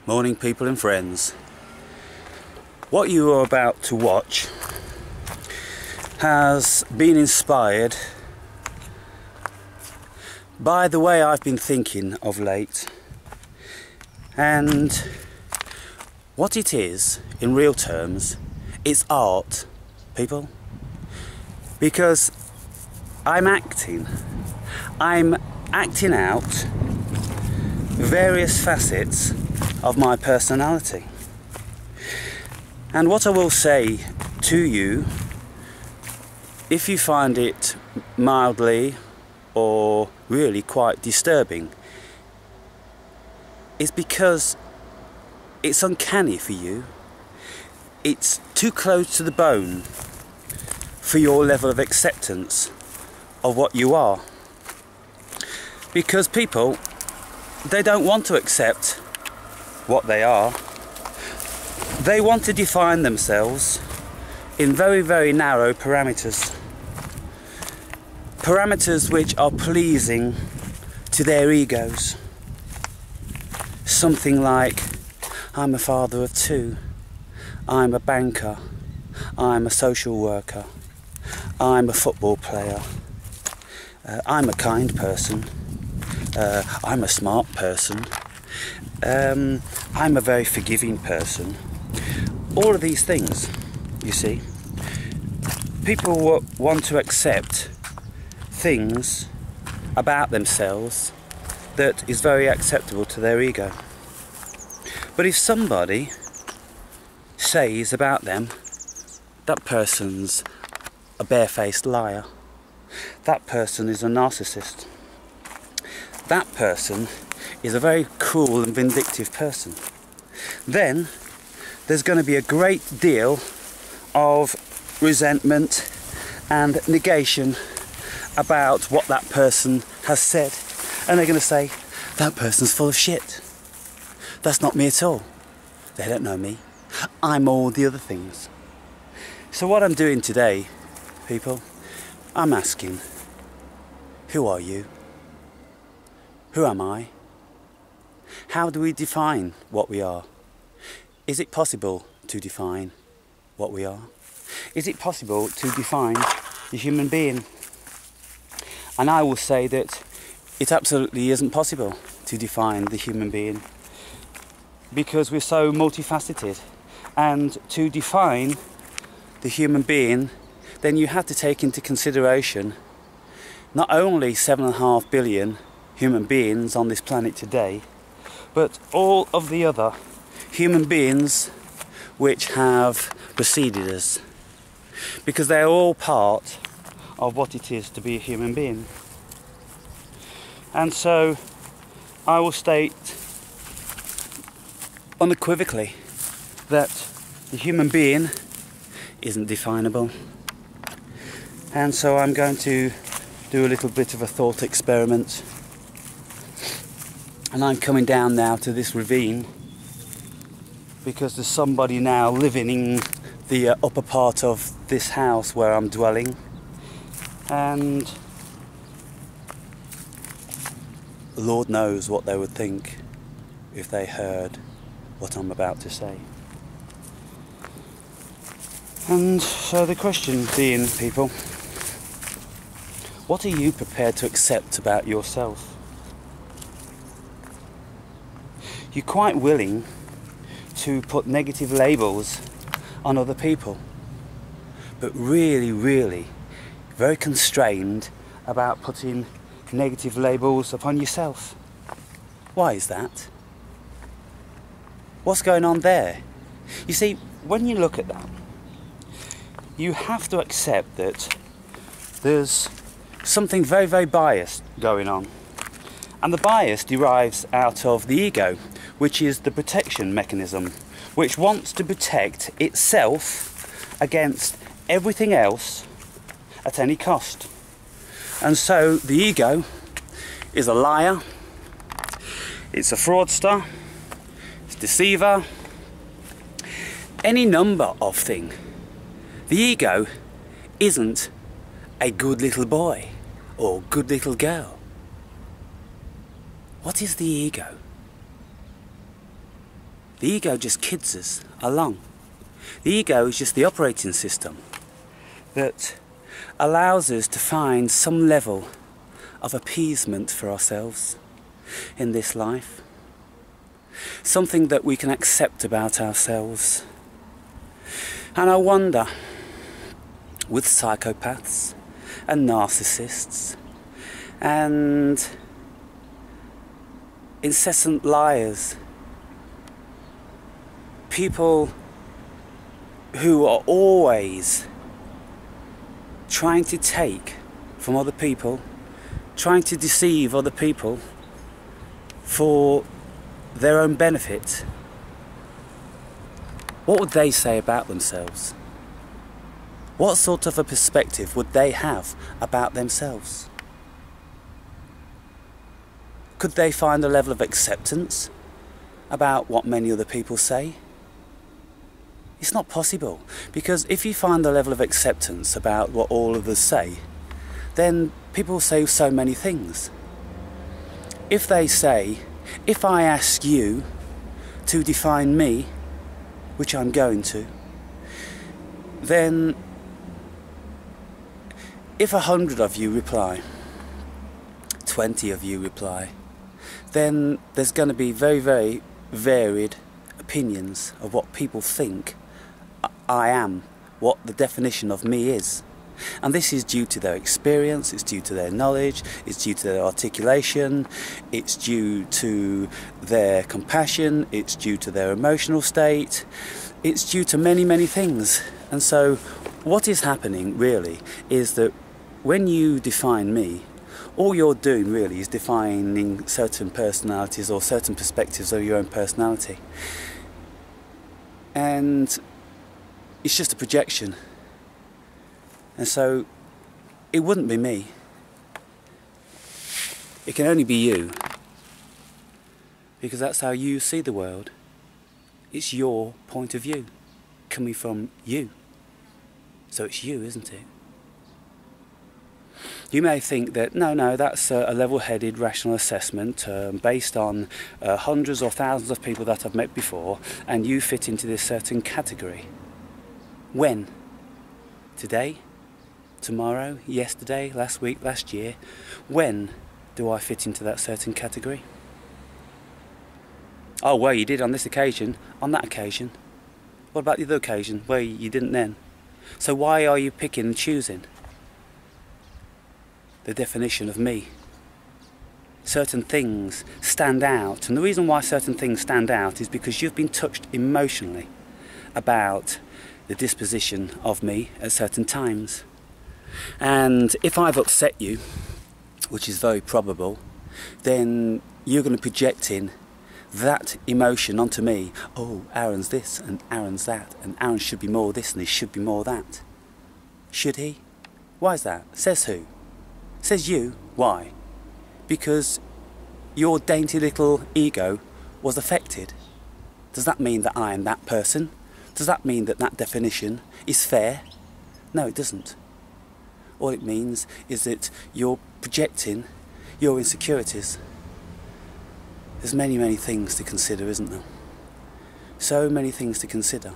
Morning, people and friends. What you are about to watch has been inspired by the way I've been thinking of late, and what it is in real terms, it's art, people, because I'm acting out various facets of my personality. And what I will say to you, if you find it mildly or really quite disturbing, is because it's uncanny for you. It's too close to the bone for your level of acceptance of what you are. Because people, they don't want to accept what they are. They want to define themselves in very, very narrow parameters. Parameters which are pleasing to their egos. Something like, I'm a father of two, I'm a banker, I'm a social worker, I'm a football player, I'm a kind person, I'm a smart person, I'm a very forgiving person. All of these things, you see, people want to accept things about themselves that is very acceptable to their ego. But if somebody says about them, that person's a barefaced liar, that person is a narcissist, that person is a very cruel and vindictive person, then there's going to be a great deal of resentment and negation about what that person has said. And they're going to say, that person's full of shit. That's not me at all. They don't know me. I'm all the other things. So what I'm doing today, people, I'm asking, who are you? Who am I? How do we define what we are? Is it possible to define what we are? Is it possible to define the human being? And I will say that it absolutely isn't possible to define the human being, because we're so multifaceted. And to define the human being, then you have to take into consideration not only 7.5 billion human beings on this planet today, but all of the other human beings which have preceded us, because they're all part of what it is to be a human being. And so I will state unequivocally that the human being isn't definable. And so I'm going to do a little bit of a thought experiment. And I'm coming down now to this ravine because there's somebody now living in the upper part of this house where I'm dwelling. And Lord knows what they would think if they heard what I'm about to say. And so the question being, people, what are you prepared to accept about yourself? You're quite willing to put negative labels on other people, but really, really very constrained about putting negative labels upon yourself. Why is that? What's going on there? You see, when you look at that, you have to accept that there's something very, very biased going on. And the bias derives out of the ego, which is the protection mechanism, which wants to protect itself against everything else at any cost. And so the ego is a liar, it's a fraudster, it's a deceiver, any number of things. The ego isn't a good little boy or good little girl. What is the ego? The ego just kids us along. The ego is just the operating system that allows us to find some level of appeasement for ourselves in this life. Something that we can accept about ourselves. And I wonder, with psychopaths and narcissists and incessant liars, people who are always trying to take from other people, trying to deceive other people for their own benefit, what would they say about themselves? What sort of a perspective would they have about themselves? Could they find a level of acceptance about what many other people say? It's not possible, because if you find a level of acceptance about what all of us say, then people say so many things. If they say, if I ask you to define me, which I'm going to, then if 100 of you reply, 20 of you reply, then there's going to be very, very varied opinions of what people think I am, what the definition of me is. And this is due to their experience, it's due to their knowledge, it's due to their articulation, it's due to their compassion, it's due to their emotional state, it's due to many, many things. And so what is happening really is that when you define me, all you're doing really is defining certain personalities or certain perspectives of your own personality. And it's just a projection. And so it wouldn't be me. It can only be you. Because that's how you see the world. It's your point of view coming from you. So it's you, isn't it? You may think that, no, that's a level-headed, rational assessment based on hundreds or thousands of people that I've met before, and you fit into this certain category. When? Today? Tomorrow? Yesterday? Last week? Last year? When do I fit into that certain category? Oh, well, you did on this occasion, on that occasion. What about the other occasion where you didn't then? So why are you picking and choosing the definition of me? Certain things stand out, and the reason why certain things stand out is because you've been touched emotionally about the disposition of me at certain times. And if I've upset you, which is very probable, then you're going to project in that emotion onto me. Oh, Aaron's this and Aaron's that, and Aaron should be more this and he should be more that. Should he? Why is that? Says who? Says you. Why? Because your dainty little ego was affected. Does that mean that I am that person? Does that mean that that definition is fair? No, it doesn't. All it means is that you're projecting your insecurities. There's many, many things to consider, isn't there? So many things to consider.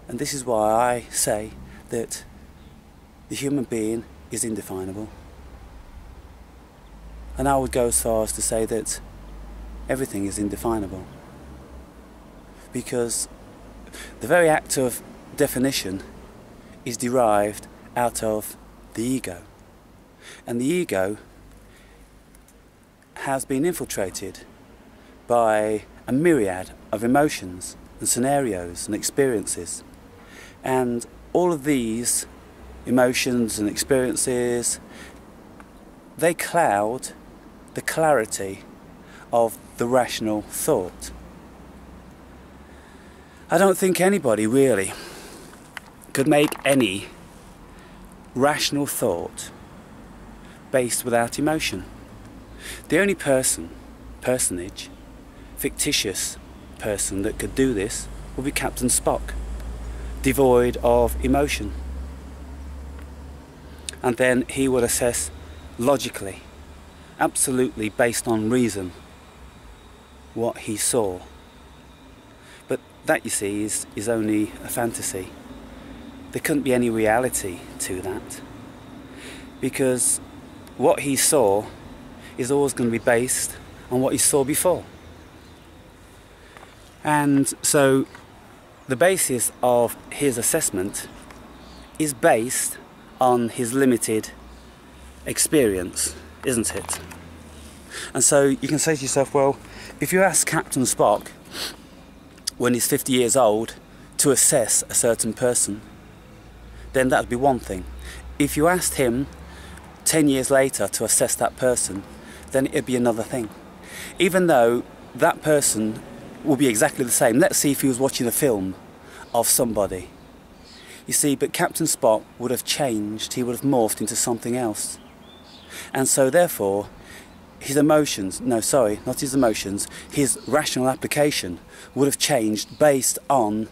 And this is why I say that the human being is indefinable. And I would go as far as to say that everything is indefinable. Because the very act of definition is derived out of the ego. And the ego has been infiltrated by a myriad of emotions and scenarios and experiences. And all of these emotions and experiences, they cloud the clarity of the rational thought. I don't think anybody really could make any rational thought based without emotion. The only personage, fictitious person that could do this would be Captain Spock, devoid of emotion. And then he would assess logically, absolutely based on reason, what he saw. But that, you see, is only a fantasy. There couldn't be any reality to that, because what he saw is always going to be based on what he saw before. And so the basis of his assessment is based on his limited experience, isn't it? And so you can say to yourself, well, if you ask Captain Spock when he's 50 years old to assess a certain person, then that would be one thing. If you asked him 10 years later to assess that person, then it'd be another thing. Even though that person will be exactly the same. Let's see if he was watching a film of somebody. You see, but Captain Spock would have changed, he would have morphed into something else. And so therefore, his emotions, no, sorry, not his emotions, his rational application would have changed based on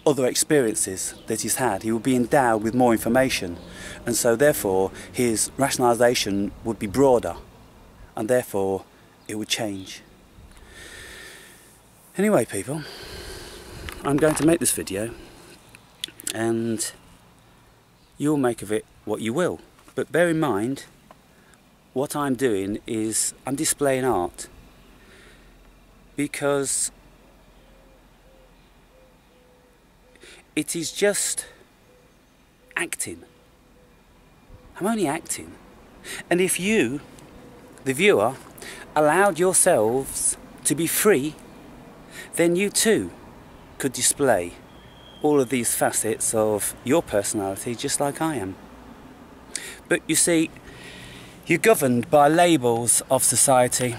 other experiences that he's had. He would be endowed with more information, and so therefore his rationalisation would be broader, and therefore it would change. Anyway, people, I'm going to make this video, and you'll make of it what you will. But bear in mind, what I'm doing is I'm displaying art, because it is just acting. I'm only acting. And if you, the viewer, allowed yourselves to be free, then you too could display all of these facets of your personality just like I am. But you see, you're governed by labels of society.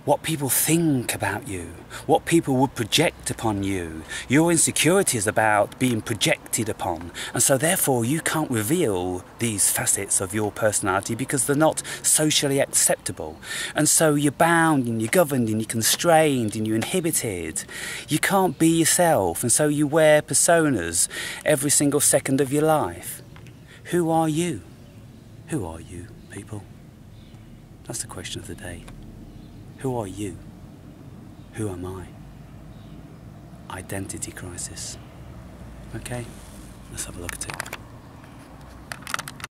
What people think about you, what people would project upon you. Your insecurity is about being projected upon, and so therefore you can't reveal these facets of your personality because they're not socially acceptable. And so you're bound and you're governed and you're constrained and you're inhibited. You can't be yourself, and so you wear personas every single second of your life. Who are you? Who are you, people? That's the question of the day. Who are you? Who am I? Identity crisis. Okay, let's have a look at it.